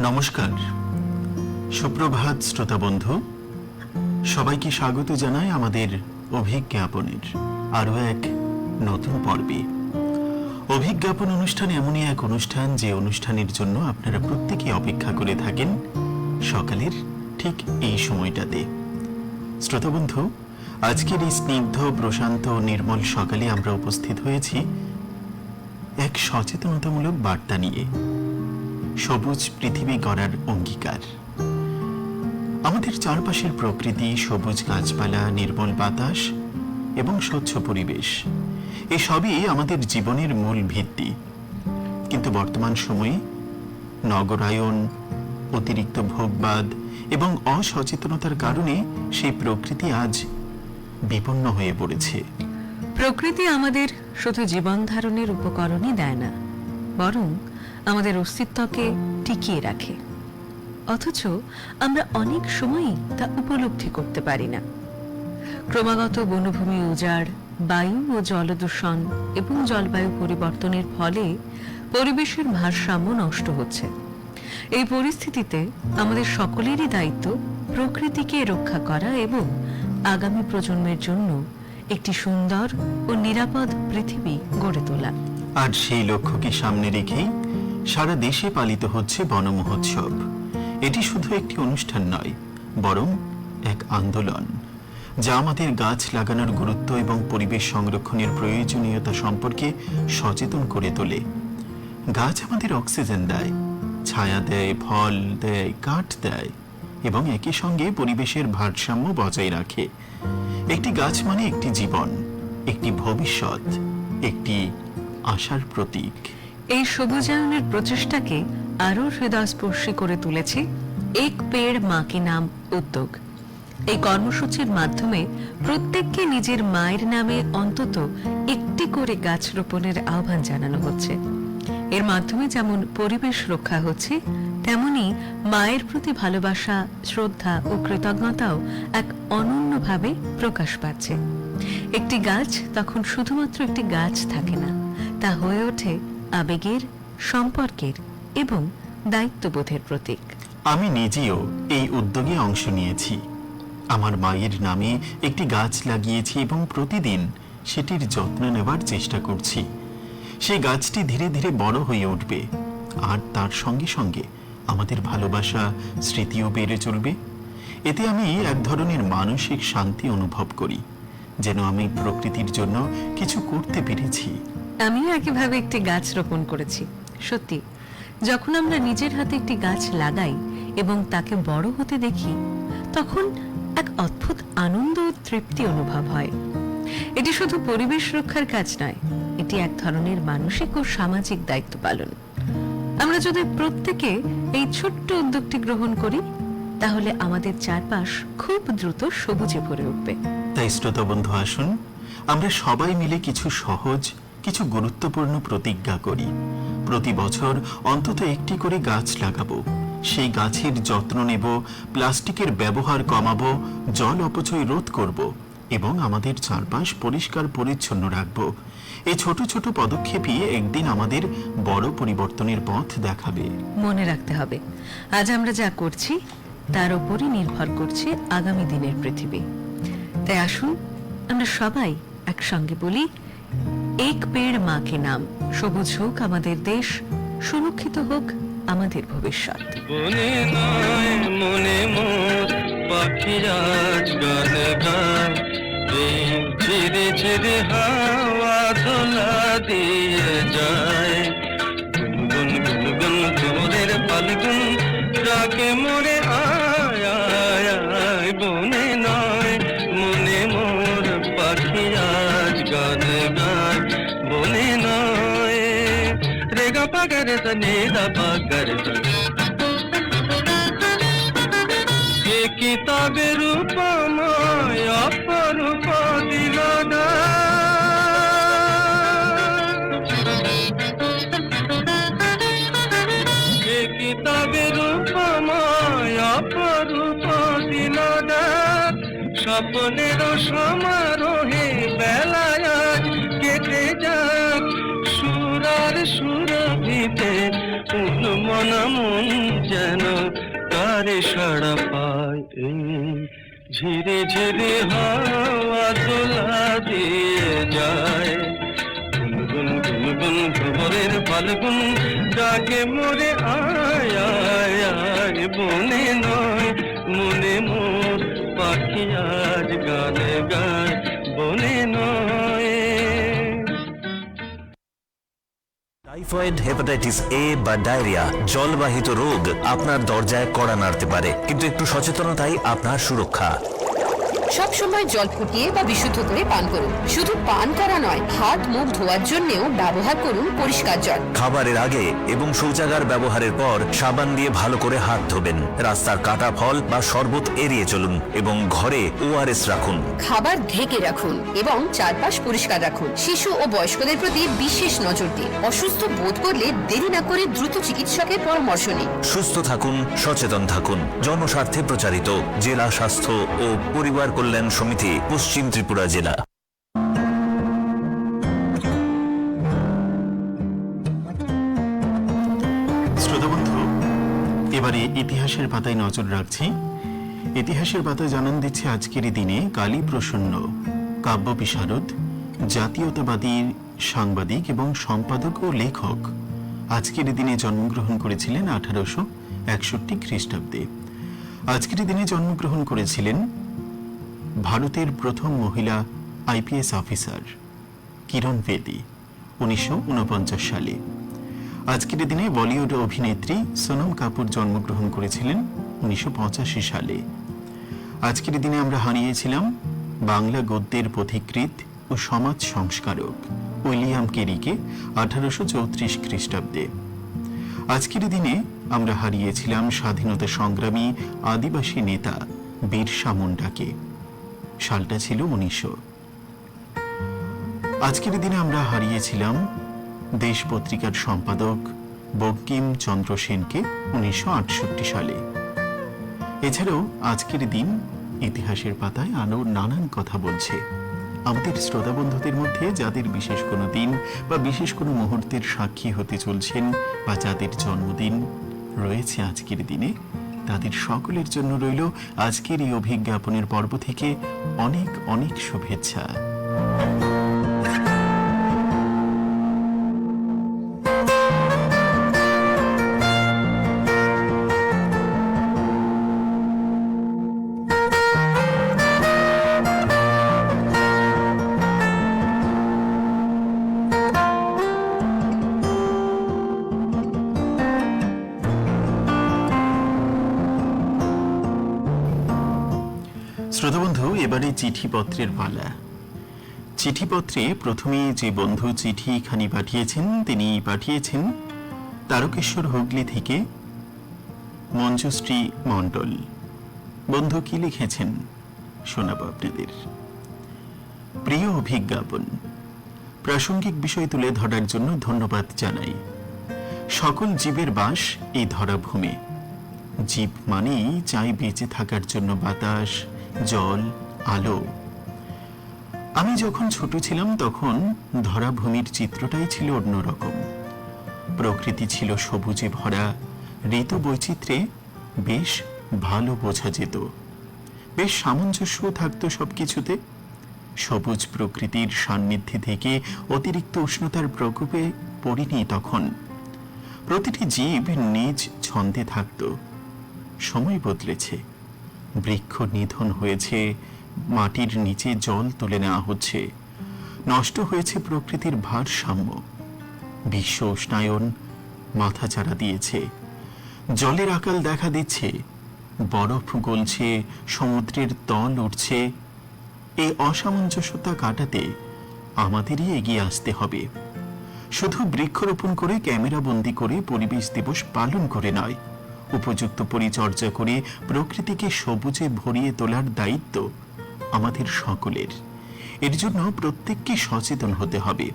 নমস্কার, সুপ্রভাত শ্রোতা বন্ধু, সবাইকে স্বাগত জানাই আমাদের অভিজ্ঞাপনের আরো এক নতুন পর্বে। অভিজ্ঞাপন অনুষ্ঠান এমনই এক অনুষ্ঠান যে অনুষ্ঠানের জন্য আপনারা প্রত্যেকে অপেক্ষা করে থাকেন সকালের ঠিক এই সময়টাতে। শ্রোতা বন্ধু, আজকের এই স্নিগ্ধ প্রশান্ত নির্মল সকালে আমরা উপস্থিত হয়েছি এক সচেতনতামূলক বার্তা নিয়ে। সবুজ পৃথিবী গড়ার অঙ্গীকার। আমাদের চারপাশের প্রকৃতি, সবুজ গাছপালা, নির্মল বাতাস এবং স্বচ্ছ পরিবেশ, এসবই আমাদের জীবনের মূল ভিত্তি। কিন্তু বর্তমান সময়ে নগরায়ন, অতিরিক্ত ভোগবাদ এবং অসচেতনতার কারণে সেই প্রকৃতি আজ বিপন্ন হয়ে পড়েছে। প্রকৃতি আমাদের শুধু জীবন ধারণের উপকরণই দেয় না, বরং আমাদের অস্তিত্বকে টিকিয়ে রাখে। অথচ আমরা অনেক সময়ই তা উপলব্ধি করতে পারি না। ক্রমাগত বনভূমি উজাড়, বায়ু ও জলদূষণ এবং জলবায়ু পরিবর্তনের ফলে পরিবেশের ভারসাম্য নষ্ট হচ্ছে। এই পরিস্থিতিতে আমাদের সকলেরই দায়িত্ব প্রকৃতিকে রক্ষা করা এবং আগামী প্রজন্মের জন্য একটি সুন্দর ও নিরাপদ পৃথিবী গড়ে তোলা। আর সেই লক্ষ্যকে সামনে রেখেই সারা দেশে পালিত হচ্ছে বন মহোৎসব। এটি শুধু একটি অনুষ্ঠান নয়, বরং এক আন্দোলন, যা আমাদের গাছ লাগানোর গুরুত্ব এবং পরিবেশ সংরক্ষণের প্রয়োজনীয়তা সম্পর্কে সচেতন করে তোলে। গাছ আমাদের অক্সিজেন দেয়, ছায়া দেয়, ফল দেয়, কাঠ দেয় এবং একই সঙ্গে পরিবেশের ভারসাম্য বজায় রাখে। একটি গাছ মানে একটি জীবন, একটি ভবিষ্যৎ, একটি আশার প্রতীক। এই সবুজায়নের প্রচেষ্টাকে আরো হৃদয়স্পর্শী করে তুলেছে এক পেড় মা কি নাম উদ্যোগ। এই কর্মসূচির মাধ্যমে প্রত্যেককে নিজের মায়ের নামে অন্তত একটি করে গাছ রোপণের আহ্বান জানানো হচ্ছে। এর মাধ্যমে যেমন পরিবেশ রক্ষা হচ্ছে, তেমনি মায়ের প্রতি ভালোবাসা, শ্রদ্ধা ও কৃতজ্ঞতাও এক অনন্যভাবে প্রকাশ পাচ্ছে। একটি গাছ তখন শুধুমাত্র একটি গাছ থাকে না, তা হয়ে ওঠে আবেগের, সম্পর্কের এবং দায়িত্ববোধের প্রতীক। আমি নিজেও এই উদ্যোগে অংশ নিয়েছি। আমার মায়ের নামে একটি গাছ লাগিয়েছি এবং প্রতিদিন সেটির যত্ন নেবার চেষ্টা করছি। সেই গাছটি ধীরে ধীরে বড় হয়ে উঠবে, আর তার সঙ্গে সঙ্গে আমাদের ভালোবাসা, স্মৃতিও বেড়ে চলবে। এতে আমি এক ধরনের মানসিক শান্তি অনুভব করি, যেন আমি প্রকৃতির জন্য কিছু করতে পেরেছি। আমিও একইভাবে একটি গাছ রোপণ করেছি। সত্যি, যখন আমরা নিজের হাতে একটি গাছ লাগাই এবং তাকে বড় হতে দেখি, তখন এক অদ্ভুত আনন্দ ও তৃপ্তি অনুভব হয়। এটি শুধু পরিবেশ রক্ষার কাজ নয়, এটি এক ধরনের মানসিক ও সামাজিক দায়িত্ব পালন। আমরা যদি প্রত্যেকে এই ছোট্ট উদ্যোগটি গ্রহণ করি, তাহলে আমাদের চারপাশ খুব দ্রুত সবুজে ভরে উঠবে। তাই শ্রোতা বন্ধু, আসুন আমরা সবাই মিলে কিছু সহজ, কিছু গুরুত্বপূর্ণ প্রতিজ্ঞা করি। প্রতি বছর অন্তত একটি করে গাছ লাগাবো, সেই গাছের যত্ন নেব, প্লাস্টিকের ব্যবহার কমাবো, জল অপচয় রোধ করব এবং আমাদের চারপাশ পরিষ্কার পরিচ্ছন্ন রাখব। এই ছোট ছোট পদক্ষেপই একদিন আমাদের বড় পরিবর্তনের পথ দেখাবে। মনে রাখতে হবে, আজ আমরা যা করছি তার উপরই নির্ভর করছে আগামী দিনের পৃথিবী। তাই আসুন আমরা সবাই একসঙ্গে বলি, এক পেড় মা কি নাম। সবুজ হোক আমাদের দেশ, সুরক্ষিত হোক আমাদের ভবিষ্যৎ। বনে নয় মনে মোর পাখিরা গান গায়, ঝিরে ঝিরে হাওয়া দোলা দিয়ে যায়। গুনগুন গুনগুন ভোরের ফাল্গুন ডাকে মোরে আয় আয় আয়। বনে নয় মনে মোর পাখিরা গান গায়, বনে নয়। রেগা পাগারে সনে দা পাগারে কিতাবের উপমায় অপরূপ দিলনা। কিতাবের উপমায় অপরূপ দিলনা। স্বপ্নের সমারোহে বেলায় কেটে যাক সুরার সুরভিতে মনা মন যেন তারে সাড়া পায়। এই ঝিরে ঝিরে হাওয়া দোলা দিয়ে যায়, গুনগুন গুনগুন ভ্রমরের ফাল্গুন ডাকে মোরে আয় আয় আয়। বনে নয় মনে মোর পাখি আজ গানে গায়, বনে নয়। টাইফয়েড, হেপাটাইটিস এ বা ডায়রিয়া জলবাহিত রোগ আপনার দরজায় কড়া নাড়তে পারে, কিন্তু একটু সচেতনতাই আপনার সুরক্ষা। সব সময় জল ফুটিয়ে বা বিশুদ্ধ করে পান করুন। শুধু পান করা নয়, হাত মুখ ধোয়ার জন্যও ব্যবহার করুন পরিষ্কার জল। খাবারের আগে এবং শৌচাগার ব্যবহারের পর সাবান দিয়ে ভালো করে হাত ধোবেন। রাস্তার কাটা ফল বা শরবত এড়িয়ে চলুন এবং ঘরে ওআরএস রাখুন। খাবার ঢেকে রাখুন এবং চারপাশ পরিষ্কার রাখুন। শিশু ও বয়স্কদের প্রতি বিশেষ নজর দিন। অসুস্থ বোধ করলে দেরি না করে দ্রুত চিকিৎসকের পরামর্শ নিন। সুস্থ থাকুন, সচেতন থাকুন। জনস্বার্থে প্রচারিত জেলা স্বাস্থ্য ও পরিবার কল্যাণ সমিতি, পশ্চিম ত্রিপুরা জেলা। শ্রোতাবন্ধু, এবারে ইতিহাসের পাতায় নজর রাখছি। ইতিহাসের পাতায় জানান দিচ্ছে আজকের দিনে কালী প্রসন্ন কাব্য বিশারদ, জাতীয়তাবাদী সাংবাদিক এবং সম্পাদক ও লেখক আজকের দিনে জন্মগ্রহণ করেছিলেন 1861 খ্রিস্টাব্দে। আজকের দিনে জন্মগ্রহণ করেছিলেন ভারতের প্রথম মহিলা আইপিএস অফিসার কিরণ বেদি 1949 সালে। আজকের দিনে বলিউড অভিনেত্রী সোনম কাপুর জন্মগ্রহণ করেছিলেন 1985 সালে। আজকের দিনে আমরা হারিয়েছিলাম বাংলা গদ্যের পথিকৃৎ ও সমাজ সংস্কারক উইলিয়াম কেরিকে 1834 খ্রিস্টাব্দে। আজকের দিনে আমরা হারিয়েছিলাম স্বাধীনতা সংগ্রামী আদিবাসী নেতা বিরসা মুন্ডাকে, সালটা ছিল 1900। আজকের দিনে আমরা হারিয়েছিলাম দেশ পত্রিকার সম্পাদক বঙ্কিম চন্দ্র সেনকে 1968 সালে। এছাড়াও আজকের দিন ইতিহাসের পাতায় আরো নানান কথা বলছে। আমাদের শ্রোতা বন্ধুদের মধ্যে যাদের বিশেষ কোনো দিন বা বিশেষ কোনো মুহূর্তের সাক্ষী হতে চলছেন বা যাদের জন্মদিন রয়েছে আজকের দিনে, তাদের সকলের জন্য রইল আজকের এই অভিজ্ঞাপনের পর্ব থেকে অনেক অনেক শুভেচ্ছা। শ্রোতাবন্ধু, এবারে চিঠিপত্রের পালা। চিঠিপত্রে প্রথমে যে বন্ধু চিঠিখানি পাঠিয়েছেন তিনি পাঠিয়েছেন তারকেশ্বর হুগলি থেকে মঞ্জুশ্রী মণ্ডল। বন্ধু কি লিখেছেন শোনাবো আপনাদের। প্রিয় অভিজ্ঞাপন, প্রাসঙ্গিক বিষয় তুলে ধরার জন্য ধন্যবাদ জানাই। সকল জীবের বাস এই ধরাভূমে। জীব মানেই চাই বেঁচে থাকার জন্য বাতাস, জল, আলো। আমি যখন ছোট ছিলাম তখন ধরাভূমির চিত্রটাই ছিল অন্যরকম। প্রকৃতি ছিল সবুজে ভরা, ঋতু বৈচিত্র্যে বেশ ভালো বোঝা যেত, বেশ সামঞ্জস্য থাকতো সবকিছুতে। সবুজ প্রকৃতির সান্নিধ্যে থেকে অতিরিক্ত উষ্ণতার প্রকোপে পড়িনি তখন। প্রতিটি জীব নিজ ছন্দে থাকত। সময় বদলেছে, বৃক্ষ নিধন হয়েছে, মাটির নিচে জল তুলে নেওয়া হচ্ছে, নষ্ট হয়েছে প্রকৃতির ভারসাম্য। বিশ্ব উষ্ণায়ন মাথাচাড়া দিয়েছে, জলের আকাল দেখা দিচ্ছে, বরফ গলছে, সমুদ্রের তল উঠছে। এই অসামঞ্জস্যতা কাটাতে আমাদেরই এগিয়ে আসতে হবে। শুধু বৃক্ষরোপণ করে ক্যামেরা বন্দি করে পরিবেশ দিবস পালন করে নয়, উপযুক্ত পরিচর্যা করে প্রকৃতিকে সবুজে ভরিয়ে তোলার দায়িত্ব আমাদের সকলের। এর জন্য প্রত্যেককে সচেতন হতে হবে,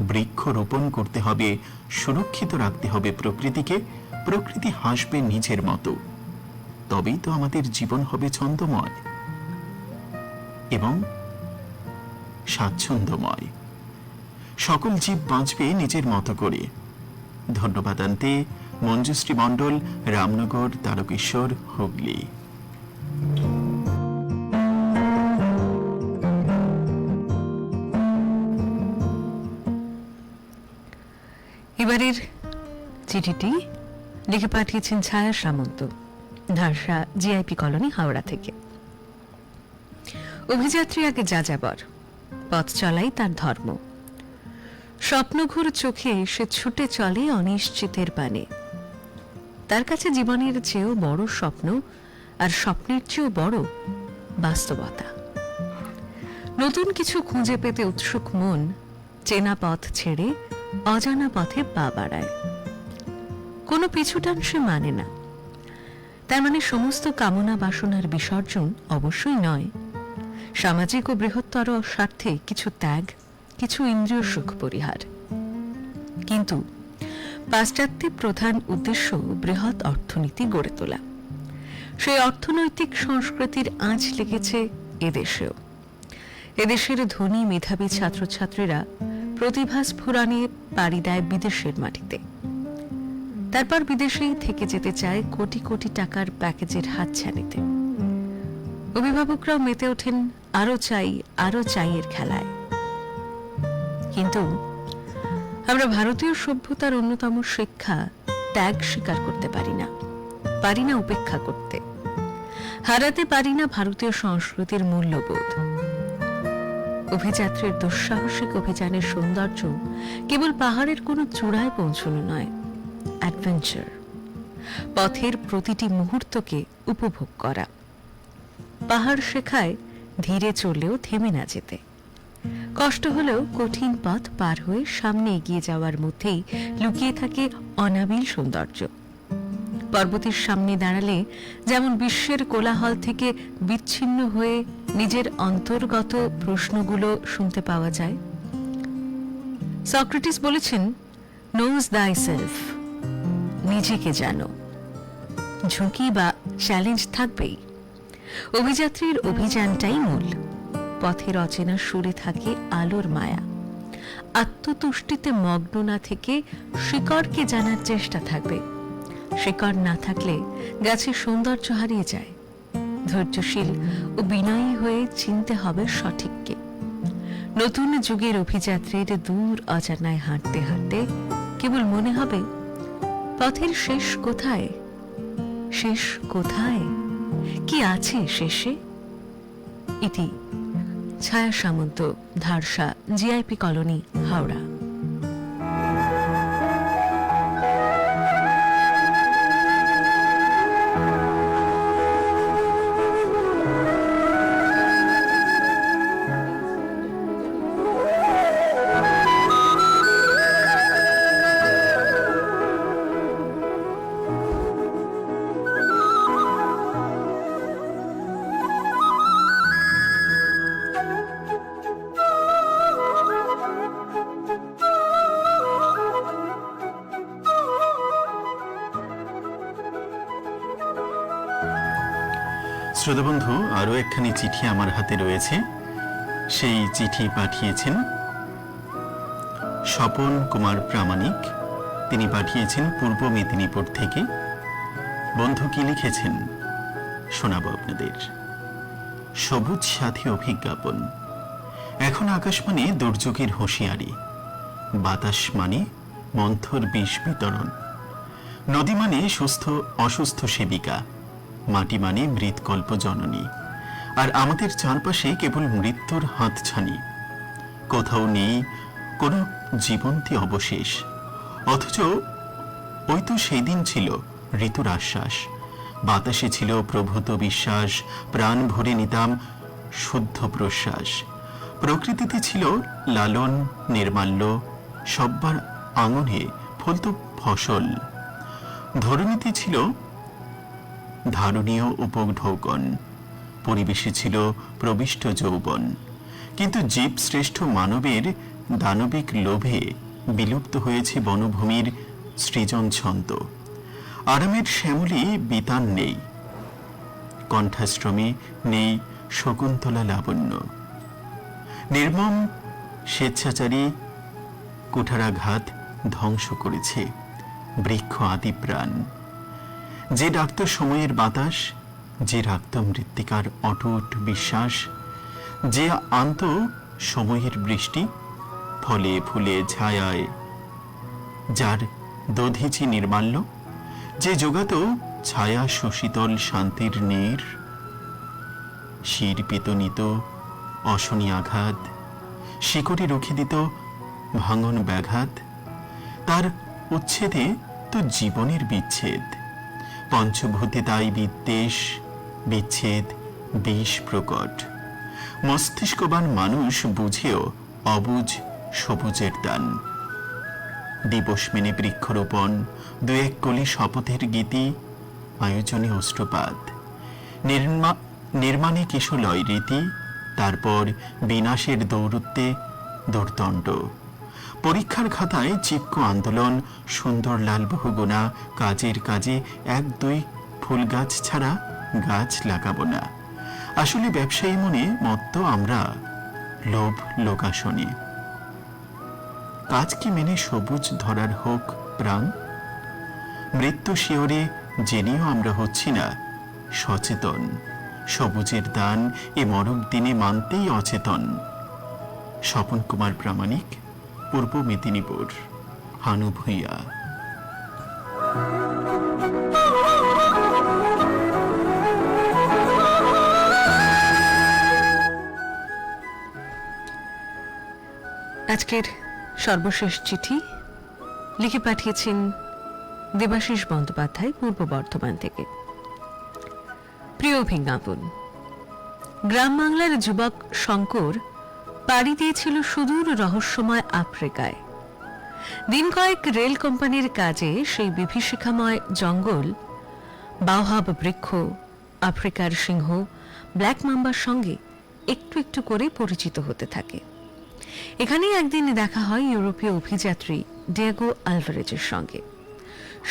বৃক্ষরোপণ করতে হবে, সুরক্ষিত রাখতে হবে প্রকৃতিকে। প্রকৃতি হাসবে নিজের মতো, তবেই তো আমাদের জীবন হবে ছন্দময় এবং স্বাচ্ছন্দ্যময়। সকল জীব বাঁচবে নিজের মতো করে। ধন্যবাদ আনতে মঞ্জুশ্রী মণ্ডল, রামনগর, তারকেশ্বর, হুগলি। এবারের চিঠিটি লিখে পাঠিয়েছেন ছায়া সামন্ত, ধারসা জিআইপি কলোনি, হাওড়া থেকে। অভিযাত্রী আগে যাযাবর, পথ চলাই তার ধর্ম। স্বপ্নঘোর চোখে সে ছুটে চলে অনিশ্চিতের পানে। তার কাছে জীবনের চেয়েও বড় স্বপ্ন, আর স্বপ্নের চেয়েও বড় বাস্তবতা। নতুন কিছু খুঁজে পেতে উৎসুক মন চেনা পথ ছেড়ে অজানা পথে পা বাড়ায়। কোনো পিছুটান সে মানে না। তার মানে সমস্ত কামনা বাসনার বিসর্জন অবশ্যই নয়। সামাজিক ও বৃহত্তর স্বার্থে কিছু ত্যাগ, কিছু ইন্দ্রিয় সুখ পরিহার। কিন্তু পাশ্চাত্যের প্রধান উদ্দেশ্য বৃহৎ অর্থনীতি গড়ে তোলা। সেই অর্থনৈতিক সংস্কৃতির আঁচ লেগেছে এদেশেও। এদেশের ধনী মেধাবী ছাত্রছাত্রীরা প্রতিভা স্ফুরণে পাড়ি দেয় বিদেশের মাটিতে। তারপর বিদেশেই থেকে যেতে চায় কোটি কোটি টাকার প্যাকেজের হাতছানিতে। অভিভাবকরাও মেতে ওঠেন আরো চাই এর খেলায়। কিন্তু আমরা ভারতীয় সভ্যতার অন্যতম শিক্ষা ত্যাগ স্বীকার করতে পারি না উপেক্ষা করতে। হারাতে পারি না ভারতীয় সংস্কৃতির মূল্যবোধ। অভিযাত্রীর দুঃসাহসিক অভিযানের সৌন্দর্য কেবল পাহাড়ের কোনো চূড়ায় পৌঁছানো নয়, অ্যাডভেঞ্চার, পথের প্রতিটি মুহূর্তকে উপভোগ করা। পাহাড় শেখায় ধীরে চললেও থেমে না যেতে। কষ্ট হলেও কঠিন পথ পার হয়ে সামনে এগিয়ে যাওয়ার মধ্যেই লুকিয়ে থাকে অনাবিল সৌন্দর্য। পর্বতের সামনে দাঁড়ালে যেমন বিশ্বের কোলাহল থেকে বিচ্ছিন্ন হয়ে নিজের অন্তর্গত প্রশ্নগুলো শুনতে পাওয়া যায়। সক্রেটিস বলেছেন, নোজ thyself, নিজেকে জানো। ঝুঁকি বা চ্যালেঞ্জ থাকবেই। অভিযাত্রীর অভিযানটাই মূল। পথের অচেনা সুরে থাকে আলোর মায়া। আত্মতুষ্টিতে মগ্ন না থেকে শিকড়কে জানার চেষ্টা থাকবে। শিকড় না থাকলে গাছের সৌন্দর্য হারিয়ে যায়। ধৈর্যশীল ও বিনয়ী হয়ে চিনতে হবে সঠিককে। নতুন যুগের অভিযাত্রীর দূর অজানায় হাঁটতে হাঁটতে কেবল মনে হবে, পথের শেষ কোথায়? শেষ কোথায়? কি আছে শেষে? ইতি ছায়া সামন্ত, ধারসা জিআইপি কলোনি, হাওড়া। শ্রোতাবন্ধু, আরো একখানি চিঠি আমার হাতে রয়েছে। সেই চিঠি পাঠিয়েছেন স্বপন কুমার প্রামাণিক। তিনি পাঠিয়েছেন পূর্ব মেদিনীপুর থেকে। বন্ধু কি লিখেছেন শোনাবো আপনাদের। সবুজ সাথী অভিজ্ঞাপন। এখন আকাশ মানে দুর্যোগের হুঁশিয়ারি, বাতাস মানে মন্থর বিষ বিতরণ, নদী মানে সুস্থ অসুস্থ সেবিকা, মাটি মানে মৃতকল্প জননী, আর আমাদের চারপাশে কেবল মৃত্যুর হাতছানি। কোথাও নেই কোনো জীবন্তী অবশেষ, অথচ ওই তো সেই দিন ছিল ঋতুর আশ্বাস। বাতাসে ছিল প্রভূত বিশ্বাস, প্রাণ ভরে নিতাম শুদ্ধ প্রশ্বাস। প্রকৃতিতে ছিল লালন নির্মাল্য, সব্বার আঙনে ফলত ফসল। ধরণীতে ছিল ধারণীয় উপঢৌকন, পরিবেশে ছিল প্রবিষ্ট যৌবন। কিন্তু জীব শ্রেষ্ঠ মানবের দানবিক লোভে বিলুপ্ত হয়েছে বনভূমির সৃজন ছন্দ। আরামের শ্যামলী বিতান নেই, কণ্ঠাশ্রমে নেই শকুন্তলা লাবণ্য। নির্মম স্বেচ্ছাচারী কুঠারাঘাত ধ্বংস করেছে বৃক্ষ আদি প্রাণ, যে ডাকত সময়ের বাতাস, যে রাখত মৃত্তিকার অটুট বিশ্বাস, যে আনত সময়ের বৃষ্টি, ফলে ফুলে ছায়ায় যার দধিচি নির্মাল্য, যে যোগাত ছায়া সুশীতল শান্তির নীর, শির পিতনিত অশনি আঘাত, শিকড়ি রুখে দিত ভাঙন ব্যাঘাত, তার উচ্ছেদে তো জীবনের বিচ্ছেদ। পঞ্চভূতে তাই বিদ্বেষ বিচ্ছেদ বিষ প্রকট, মস্তিষ্কবান মানুষ বুঝেও অবুঝ সবুজের দান। দিবস মেনে বৃক্ষরোপণ, দু এক কলি শপথের গীতি, আয়োজনে অষ্টপাত, নির্মাণে কিশলয় রীতি, তারপর বিনাশের দৌরত্বে দোর্দণ্ড। পরীক্ষার খাতায় চিক্কু আন্দোলন, সুন্দর লাল বহুগুণা, কাজের কাজে এক দুই ফুল গাছ ছাড়া গাছ লাগাবো না। আসলে ব্যবসায়ী মনে মত্ত আমরা, লোভ লোকাশনে। কাজ কি মেনে সবুজ ধরার হোক প্রাণ? মৃত্যু শিওরে জেনেও আমরা হচ্ছি না সচেতন। সবুজের দান এ মরক দিনে মানতেই অচেতন। স্বপন কুমার প্রামাণিক, পূর্ব মেদিনীপুর। হানু ভূঁইয়া। আজকের সর্বশেষ চিঠি লিখে পাঠিয়েছেন দেবাশিস বন্দ্যোপাধ্যায়, পূর্ব বর্ধমান থেকে। প্রিয় অভিজ্ঞাপন, গ্রাম বাংলার যুবক শঙ্কর পাড়ি দিয়েছিল সুদূর রহস্যময় আফ্রিকায়। দিন কয়েক রেল কোম্পানির কাজে সেই বিভীষিকাময় জঙ্গল, বাওহাব বৃক্ষ, আফ্রিকার সিংহ, ব্ল্যাক মাম্বার সঙ্গে একটু একটু করে পরিচিত হতে থাকে। এখানেই একদিন দেখা হয় ইউরোপীয় অভিযাত্রী ডিয়েগো আলভারেজের সঙ্গে।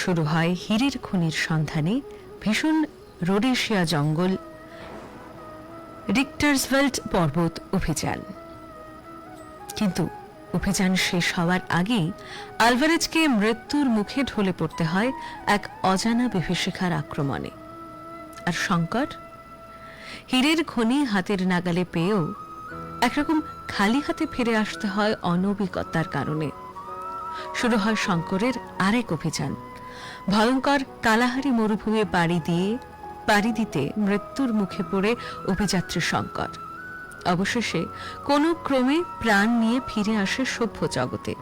শুরু হয় হীরের খনির সন্ধানে ভীষণ রোডেশিয়া জঙ্গল, রিক্টার্সভেল্ট পর্বত অভিযান। কিন্তু অভিযান শেষ হওয়ার আগেই আলভারেজকে মৃত্যুর মুখে ঢলে পড়তে হয় এক অজানা বিভীষিকার আক্রমণে। আর শঙ্কর হীরের খনি হাতের নাগালে পেয়েও একরকম খালি হাতে ফিরে আসতে হয় অনভিজ্ঞতার কারণে। শুরু হয় শঙ্করের আরেক অভিযান, ভয়ঙ্কর কালাহারি মরুভূমি পাড়ি দিতে মৃত্যুর মুখে পড়ে অভিযাত্রী শঙ্কর অবশেষে কোনো ক্রমে প্রাণ নিয়ে ফিরে আসে সভ্য জগতে।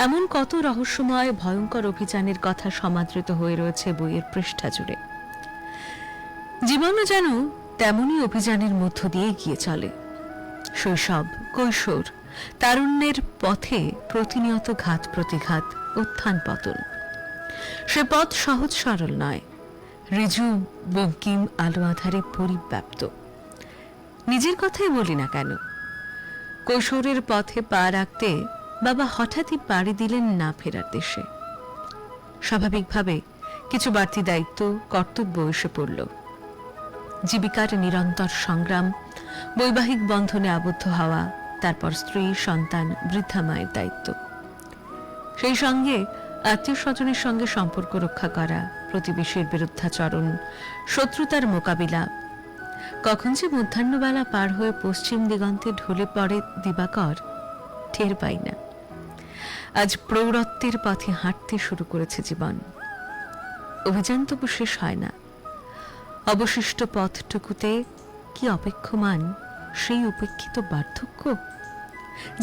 এমন কত রহস্যময় ভয়ঙ্কর অভিযানের কথা সমাদৃত হয়ে রয়েছে বইয়ের পৃষ্ঠা জুড়ে। জীবনও যেন তেমনই অভিযানের মধ্য দিয়ে গিয়ে চলে। শৈশব, কৈশোর, তারুণ্যের পথে প্রতিনিয়ত ঘাত প্রতিঘাত, উত্থান পতন। সে পথ সহজ সরল নয়, ঋজু বঙ্কিম আলো আধারে পরিব্যাপ্ত। নিজের কথাই বলি না কেন, কৈশোরের পথে পা রাখতে বাবা হঠাৎই পাড়ি দিলেন না ফেরার দেশে। স্বাভাবিকভাবে কিছু বাড়তি দায়িত্ব, কর্তব্য এসে পড়ল। জীবিকার নিরন্তর সংগ্রাম, বৈবাহিক বন্ধনে আবদ্ধ হওয়া, তারপর স্ত্রী, সন্তান, বৃদ্ধা মায়ের দায়িত্ব। সেই সঙ্গে আত্মীয় স্বজনের সঙ্গে সম্পর্ক রক্ষা করা, প্রতিবেশীর বিরুদ্ধাচরণ, শত্রুতার মোকাবিলা। কখন যে মধ্যাহ্নবেলা পার হয়ে পশ্চিম দিগন্তে ঢলে পড়ে দিবাকর, টের পাই না। আজ প্রৌঢ়ত্বের পথে হাঁটতে শুরু করেছে জীবন। অভিযান তবু শেষ হয় না। অবশিষ্ট পথটুকুতে কি অপেক্ষমান সেই উপেক্ষিত বার্ধক্য,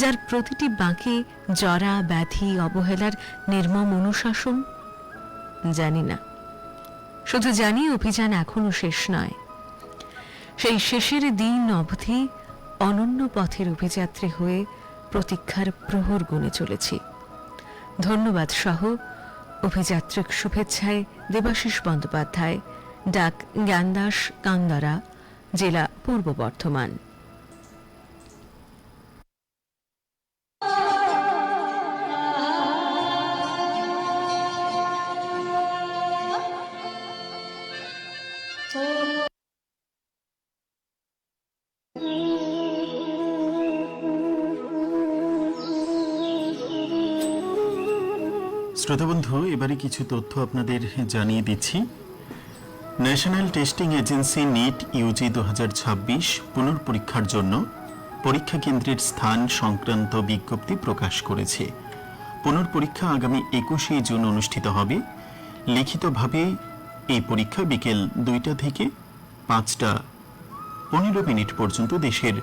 যার প্রতিটি বাঁকে জরা, ব্যাধি, অবহেলার নির্মম অনুশাসন? জানি না, শুধু জানি অভিযান এখনো শেষ নয়। সেই শেষের দিন অবধি অনন্য পথের অভিযাত্রী হয়ে প্রতীক্ষার প্রহর গুনে চলেছি। ধন্যবাদ সহ অভিযাত্রিক শুভেচ্ছায় দেবাশিস বন্দ্যোপাধ্যায়, ডাক জ্ঞানদাস, কান্দরা, জেলা পূর্ব বর্ধমান। শ্রোতাবন্ধু, এবারে কিছু তথ্য আপনাদের জানিয়ে দিচ্ছি। National Testing Agency NEET UG 2026 পুনর্পরীক্ষার জন্য পরীক্ষা কেন্দ্রের স্থান সংক্রান্ত বিজ্ঞপ্তি প্রকাশ করেছে। পুনর্পরীক্ষা আগামী 21শে জুন অনুষ্ঠিত হবে। লিখিতভাবে এই পরীক্ষা বিকেল 2টা থেকে 5টা 15 মিনিট পর্যন্ত দেশের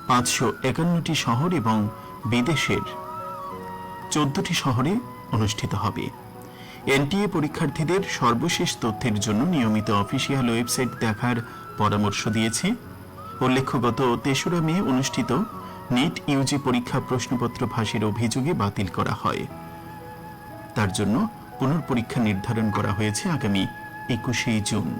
551টি শহর এবং বিদেশের 14টি শহরে অনুষ্ঠিত হবে। এনটিএ পরীক্ষার্থীদের সর্বশেষ তথ্যের জন্য নিয়মিত অফিসিয়াল ওয়েবসাইট দেখার পরামর্শ দিয়েছে। উল্লেখ্য, গত 3রা মে অনুষ্ঠিত নিট ইউজি পরীক্ষা প্রশ্নপত্র ফাঁসের অভিযোগে বাতিল করা হয়। তার জন্য পুনর্পরীক্ষা নির্ধারণ করা হয়েছে আগামী 21শে জুন।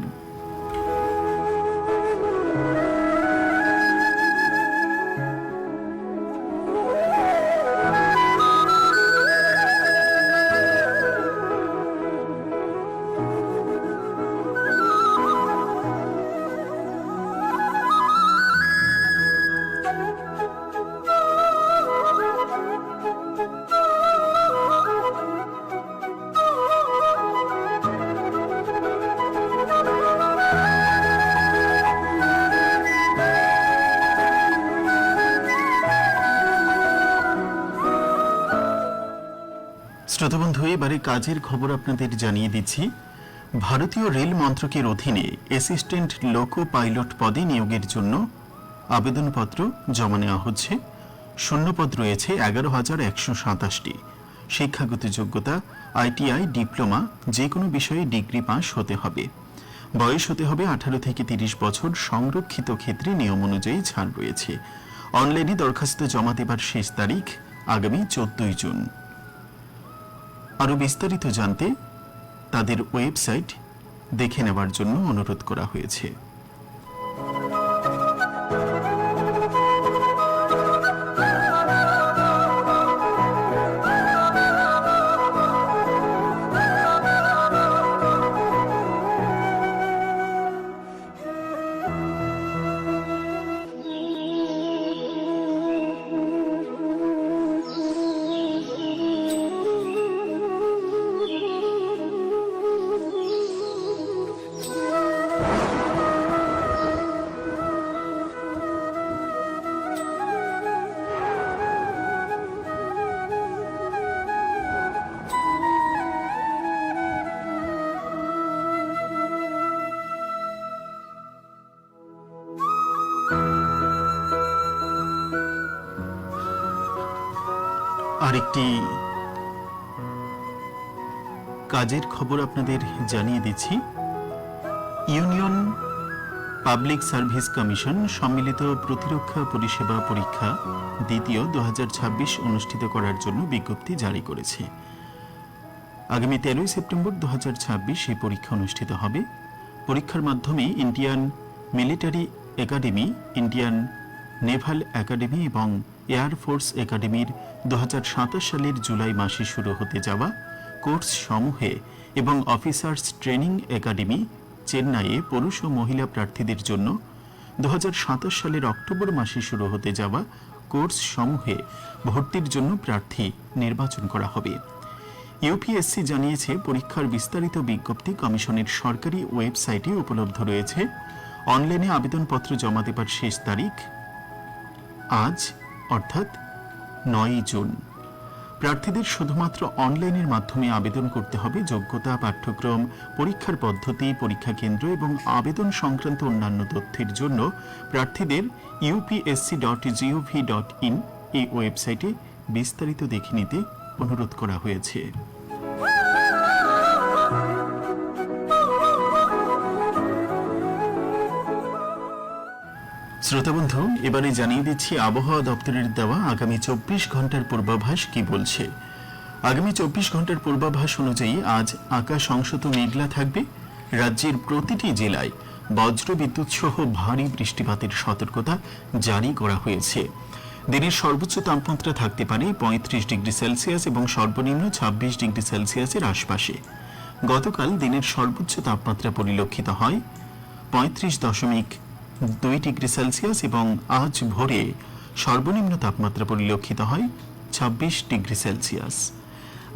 শ্রোতাবন্ধু, এবারে কাজের খবর আপনাদের জানিয়ে দিচ্ছি। ভারতীয় রেল মন্ত্রকের অধীনে অ্যাসিস্ট্যান্ট লোকো পাইলট পদে নিয়োগের জন্য আবেদনপত্র জমা নেওয়া হচ্ছে। শূন্যপদ রয়েছে 11,127টি। শিক্ষাগত যোগ্যতা আইটিআই, ডিপ্লোমা, যে কোনো বিষয়ে ডিগ্রি পাস হতে হবে। বয়স হতে হবে 18 থেকে 30 বছর। সংরক্ষিত ক্ষেত্রে নিয়ম অনুযায়ী ছাড় রয়েছে। অনলাইনে দরখাস্ত জমা দেবার শেষ তারিখ আগামী 14 জুন। আরও বিস্তারিত জানতে তাদের ওয়েবসাইট দেখে নেওয়ার জন্য অনুরোধ করা হয়েছে। আরেকটি কাজের খবর আপনাদের জানিয়ে দিচ্ছি। ইউনিয়ন পাবলিক সার্ভিস কমিশন সম্মিলিত প্রতিরক্ষা পরিষেবা পরীক্ষা দ্বিতীয় 2026 অনুষ্ঠিত করার জন্য বিজ্ঞপ্তি জারি করেছে। আগামী 13 সেপ্টেম্বর 2026 এই পরীক্ষা অনুষ্ঠিত হবে। পরীক্ষার মাধ্যমে Indian military academy, Indian Naval academy এবং এয়ারফোর্স একাডেমির 2027 সালের জুলাই মাসে শুরু হতে যাওয়া কোর্স সমূহে এবং অফিসার্স ট্রেনিং একাডেমি চেন্নাইয়ে পুরুষ ও মহিলা প্রার্থীদের জন্য 2027 সালের অক্টোবর মাসে শুরু হতে যাওয়া কোর্স সমূহে ভর্তির জন্য প্রার্থী নির্বাচন করা হবে। ইউপিএসসি জানিয়েছে, পরীক্ষার বিস্তারিত বিজ্ঞপ্তি কমিশনের সরকারি ওয়েবসাইটে উপলব্ধ রয়েছে। অনলাইনে আবেদনপত্র জমা দেবার শেষ তারিখ আজ, অর্থাৎ 9 জুন। প্রার্থীদের শুধুমাত্র অনলাইনের মাধ্যমে আবেদন করতে হবে। যোগ্যতা, পাঠ্যক্রম, পরীক্ষার পদ্ধতি, পরীক্ষা কেন্দ্র এবং আবেদন সংক্রান্ত অন্যান্য তথ্যের জন্য প্রার্থীদের upsc.gov.in এই ওয়েবসাইটে বিস্তারিত দেখে নিতে অনুরোধ করা হয়েছে। শ্রোতাবন্ধু, এবারে জানিয়ে দিচ্ছি আবহাওয়া দপ্তরের দেওয়া আগামী 24 ঘন্টার পূর্বাভাস কি বলছে। আগামী 24 ঘন্টার পূর্বাভাস অনুযায়ী আজ আকাশ অংশত মেঘলা থাকবে। রাজ্যের প্রতিটি জেলায় বজ্র বিদ্যুৎ সহ ভারী বৃষ্টিপাতের সতর্কতা জারি করা হয়েছে। দিনের সর্বোচ্চ তাপমাত্রা থাকতে পারে 35 ডিগ্রি সেলসিয়াস এবং সর্বনিম্ন 26 ডিগ্রি সেলসিয়াসের আশপাশে। গতকাল দিনের সর্বোচ্চ তাপমাত্রা পরিলক্ষিত হয় 35.2 ডিগ্রি সেলসিয়াস এবং আজ ভোরে সর্বনিম্ন তাপমাত্রা পরিলক্ষিত হয় 26 ডিগ্রি সেলসিয়াস।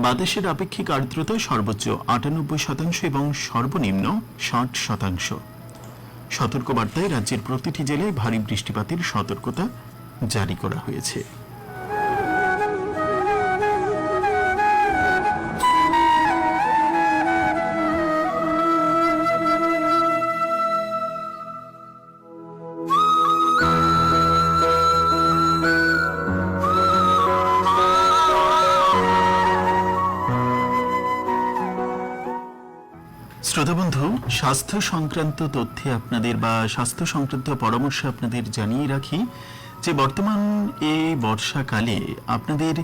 বাতাসের আপেক্ষিক আর্দ্রতা সর্বোচ্চ 98% এবং সর্বনিম্ন 60%। সতর্কবার্তায় রাজ্যের প্রতিটি জেলায় ভারী বৃষ্টিপাতের সতর্কতা জারি করা হয়েছে। শ্রোতাবন্ধু, স্বাস্থ্য সংক্রান্ত তথ্যে আপনাদের বা স্বাস্থ্য সংক্রান্ত পরামর্শ আপনাদের জানিয়ে রাখি যে বর্তমান এই বর্ষাকালে আপনাদের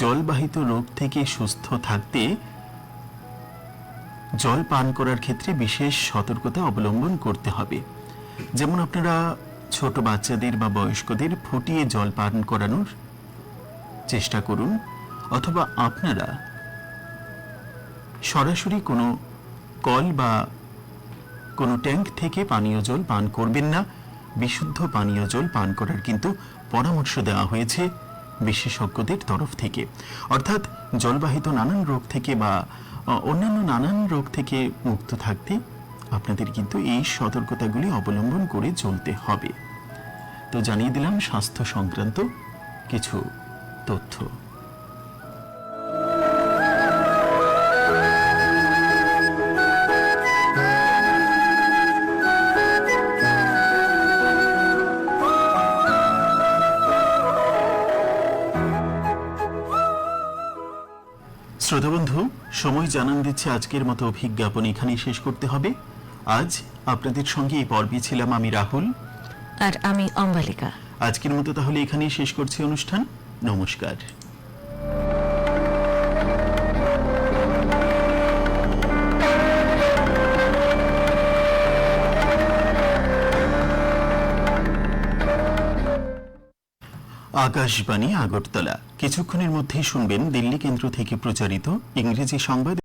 জলবাহিত রোগ থেকে সুস্থ থাকতে জল পান করার ক্ষেত্রে বিশেষ সতর্কতা অবলম্বন করতে হবে। যেমন আপনারা ছোট বাচ্চাদের বা বয়স্কদের ফুটিয়ে জল পান করানোর চেষ্টা করুন, অথবা আপনারা সরাসরি কোনো কল বা কোনো ট্যাঙ্ক থেকে পানীয় জল পান করবেন না। বিশুদ্ধ পানীয় জল পান করার কিন্তু পরামর্শ দেওয়া হয়েছে বিশেষজ্ঞদের তরফ থেকে। অর্থাৎ জলবাহিত নানান রোগ থেকে বা অন্যান্য নানান রোগ থেকে মুক্ত থাকতে আপনাদের কিন্তু এই সতর্কতাগুলি অবলম্বন করে চলতে হবে। তো জানিয়ে দিলাম স্বাস্থ্য সংক্রান্ত কিছু তথ্য। শ্রোতাবন্ধু, সময় জানান দিচ্ছে আজকের মতো অভিজ্ঞাপন এখানেই শেষ করতে হবে। আজ আপনাদের সঙ্গে এই পর্বে ছিলাম আমি রাহুল, আর আমি অম্বালিকা। আজকের মতো তাহলে এখানেই শেষ করছি অনুষ্ঠান। নমস্কার। আকাশবাণী আগরতলা। কিছুক্ষণের মধ্যেই শুনবেন দিল্লি কেন্দ্র থেকে প্রচারিত ইংরেজি সংবাদ।